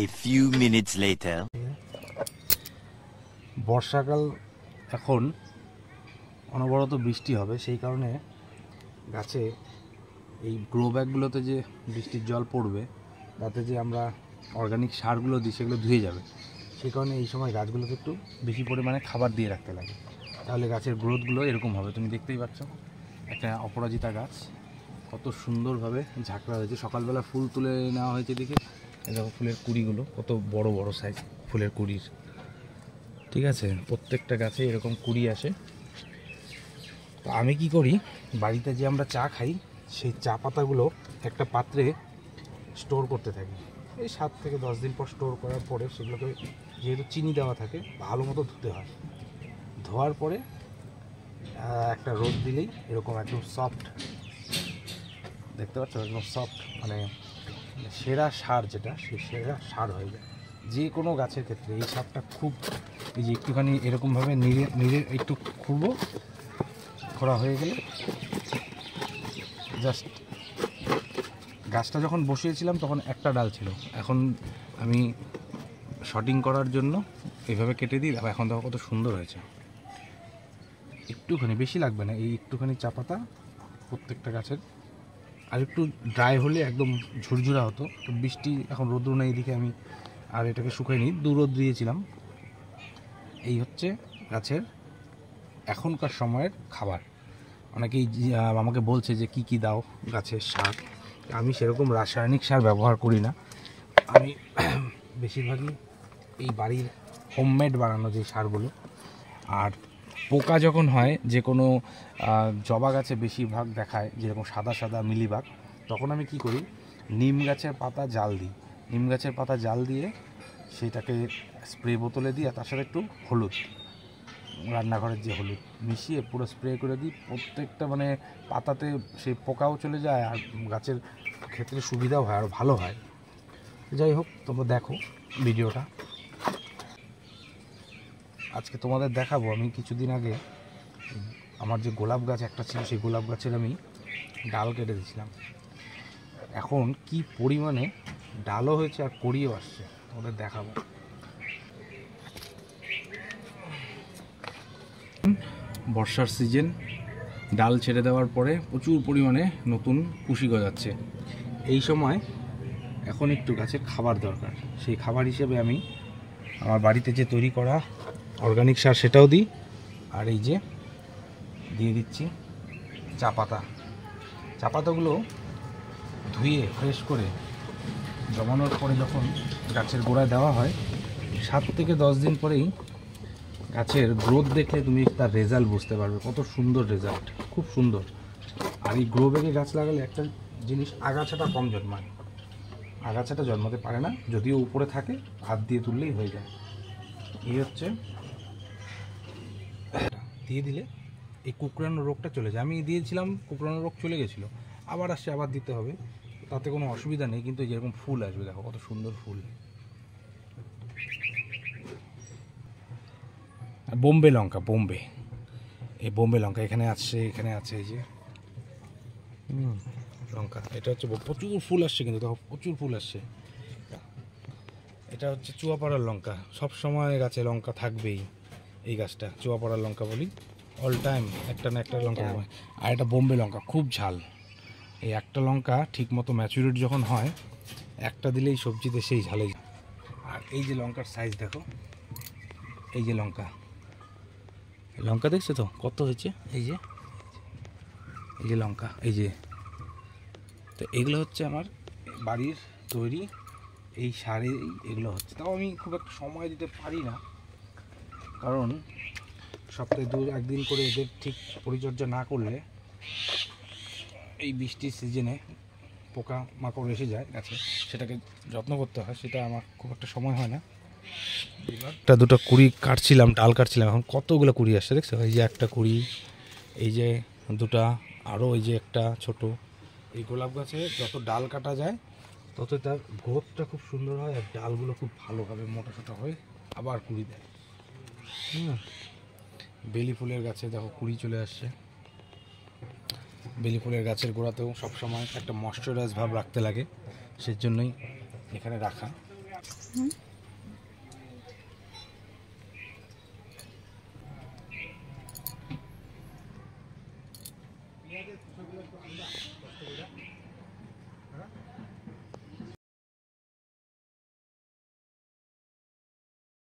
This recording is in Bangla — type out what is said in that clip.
A few minutes later. বর্ষাকাল, এখন অনবরত বৃষ্টি হবে, সেই কারণে গাছে এই গ্রো ব্যাগগুলোতে যে বৃষ্টির জল পড়বে তাতে যে আমরা অর্গানিক সারগুলো দিই সেগুলো ধুয়ে যাবে, সেই কারণে এই সময় গাছগুলোকে একটু বেশি পরিমাণে খাবার দিয়ে রাখতে লাগে, তাহলে গাছের গ্রোথগুলো এরকম হবে। তুমি দেখতেই পাচ্ছ একটা অপরাজিতা গাছ কত সুন্দরভাবে ঝাঁকড়া হয়েছে, সকালবেলা ফুল তুলে নেওয়া হয়েছে দেখে। দেখো ফুলের কুড়িগুলো কত বড় বড় সাইজ ফুলের কুড়ির, ঠিক আছে? প্রত্যেকটা গাছে এরকম কুড়ি আসে। তো আমি কি করি, বাড়িতে যে আমরা চা খাই সেই চা পাতাগুলো একটা পাত্রে স্টোর করতে থাকি। এই 7 থেকে 10 দিন পর স্টোর করার পরে সেগুলোকে, যেহেতু চিনি দেওয়া থাকে, ভালো মতো ধুতে হয়। ধোয়ার পরে একটা রোদ দিলেই এরকম একদম সফট, দেখতে পাচ্ছ, একদম সফট, মানে সেরা সার যেটা, সেই সেরা সার হয়ে যায় যে কোনো গাছের ক্ষেত্রে। এই সারটা খুব, এই যে একটুখানি এরকমভাবে নিড়ে একটু খুঁড়বো, খোঁড়া হয়ে গেলে জাস্ট, গাছটা যখন বসিয়েছিলাম তখন একটা ডাল ছিল, এখন আমি শর্টিং করার জন্য এইভাবে কেটে দিই। এখন দেখো কত সুন্দর হয়েছে। একটুখানি, বেশি লাগবে না, এই একটুখানি চা পাতা প্রত্যেকটা গাছের। আর একটু ড্রাই হলে একদম ঝুরঝুরা হতো। তো বৃষ্টি, এখন রোদ্র নেই দিকে আমি আর এটাকে শুকাই নিই, দু রোদ দিয়েছিলাম। এই হচ্ছে গাছের এখনকার সময়ের খাবার। অনেকেই আমাকে বলছে যে কি কি দাও গাছের সার। আমি সেরকম রাসায়নিক সার ব্যবহার করি না, আমি বেশিরভাগই এই বাড়ির হোমমেড বানানো যে সারগুলো। আর পোকা যখন হয়, যে কোনো জবা গাছে বেশিরভাগ দেখায় যেরকম সাদা সাদা মিলিবাগ, তখন আমি কি করি, নিম গাছের পাতা জাল দিই। নিম গাছের পাতা জাল দিয়ে সেটাকে স্প্রে বোতলে দিই, আর তার সাথে একটু হলুদ, রান্নাঘরের যে হলুদ মিশিয়ে পুরো স্প্রে করে দিই। প্রত্যেকটা মানে পাতাতে সেই পোকাও চলে যায়, আর গাছের ক্ষেত্রে সুবিধাও হয়, আরও ভালো হয়। যাই হোক, তোমরা দেখো ভিডিওটা। আজকে তোমাদের দেখাবো, আমি কিছুদিন আগে আমার যে গোলাপ গাছ একটা ছিল, সেই গোলাপ গাছের আমি ডাল কেটে দিয়েছিলাম। এখন কি পরিমাণে ডালও হয়েছে আর কড়িও আসছে, তোমাদের দেখাবো। বর্ষার সিজন, ডাল ছেড়ে দেওয়ার পরে প্রচুর পরিমাণে নতুন কুশি গজাচ্ছে। এই সময় এখন একটু গাছের খাবার দরকার, সেই খাবার হিসেবে আমি আমার বাড়িতে যে তৈরি করা অর্গানিক সার সেটাও দিই। আর এই যে দিয়ে দিচ্ছি চা পাতা। চা পাতাগুলো ধুয়ে ফ্রেশ করে জমানোর পরে যখন গাছের গোড়ায় দেওয়া হয়, 7 থেকে 10 দিন পরেই গাছের গ্রোথ দেখলে তুমি তার রেজাল্ট বুঝতে পারবে, কত সুন্দর রেজাল্ট, খুব সুন্দর। আর এই গ্রো ব্যাগে গাছ লাগালে একটা জিনিস, আগাছাটা কম জন্মায়। আগাছাটা জন্মাতে পারে না, যদিও উপরে থাকে, হাত দিয়ে তুললেই হয়ে যায়। এই হচ্ছে, দিয়ে দিলে এই কুকড়ানো রোগটা চলে যায়। আমি দিয়েছিলাম, কুকড়ানো রোগ চলে গেছিলো, আবার আসছে, আবার দিতে হবে, তাতে কোনো অসুবিধা নেই। কিন্তু যেরকম ফুল আসবে, দেখো কত সুন্দর ফুল। আর বোম্বে লঙ্কা, বোম্বে, এই বোম্বে লঙ্কা এখানে আছে, এখানে আছে, এই যে লঙ্কা, এটা হচ্ছে প্রচুর ফুল আসছে, কিন্তু দেখো প্রচুর ফুল আসছে। এটা হচ্ছে চুয়াপাড়ার লঙ্কা, সব সময় গাছে লঙ্কা থাকবেই। এই গাছটা চুয়াপাড়ার লঙ্কা বলি, অল টাইম একটা না একটা লঙ্কা। আর এটা বোম্বে লঙ্কা, খুব ঝাল। এই একটা লঙ্কা ঠিক মতো ম্যাচুরিট যখন হয়, একটা দিলেই সবজিতে সেই ঝালে। আর এই যে লঙ্কার সাইজ দেখো, এই যে লঙ্কা, লঙ্কা দেখছো তো কত হয়েছে, এই যে, এই যে লঙ্কা, এই যে। তো এগুলো হচ্ছে আমার বাড়ির তৈরি এই সারে, এগুলো হচ্ছে। তাও আমি খুব একটা সময় দিতে পারি না, কারণ সপ্তাহে 2-1 দিন করে এদের ঠিক পরিচর্যা না করলে এই বৃষ্টির সিজনে পোকা মাকড় এসে যায় গাছে, সেটাকে যত্ন করতে হয়, সেটা আমার খুব একটা সময় হয় না। একটা দুটো কুড়ি কাটছিলাম, ডাল কাটছিলাম, এখন কতগুলো কুড়ি আসছে দেখছো, এই যে একটা কুড়ি, এই যে দুটা, আরও এই যে একটা ছোট। এই গোলাপ গাছে যত ডাল কাটা যায় তত তার গ্রোথটা খুব সুন্দর হয়, আর ডালগুলো খুব ভালোভাবে মোটা সোটা হয়ে আবার কুড়ি দেয়। বেলি ফুলের গাছে দেখো কুড়ি চলে আসছে। বেলি ফুলের গাছের গোড়াতেও সবসময় একটা ময়েশ্চারাইজ ভাব রাখতে লাগে, সেজন্যই এখানে রাখা। হুম